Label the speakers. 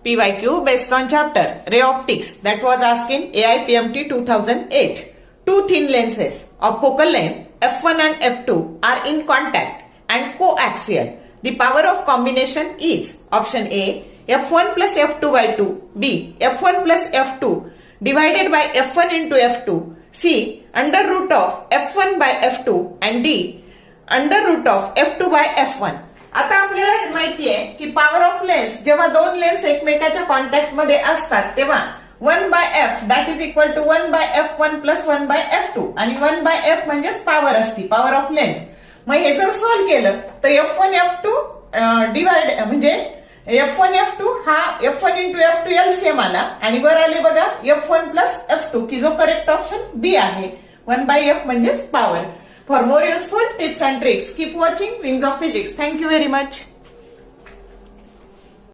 Speaker 1: PYQ based on chapter Ray Optics that was asked in AIPMT 2008. Two thin lenses of focal length f1 and f2 are in contact and coaxial. The power of combination is option A f1 plus f2 by 2, B f1 plus f2 divided by f1 into f2, C under root of f1 by f2 and D under root of f2 by f1. आता आपल्याला माहिती आहे की power of lens जेव्हा दोन lens एकमेकाच्या contact मध्ये असतात तेव्हा 1 by F that is equal to 1 by f1 plus 1 by f2 आणि 1 बाय एफ म्हणजेच पॉवर असते पॉवर ऑफ लेन्स. मग हे जर सॉल्व्ह केलं तर f1 f2 डिवाइड म्हणजे f1 f2 हा f1 इंटू f2 एलसीएम आला आणि वर आले बघा f1 प्लस f2 की जो करेक्ट ऑप्शन बी आहे 1 बाय एफ म्हणजेच power. For more useful tips and tricks, keep watching Wings of Physics. Thank you very much.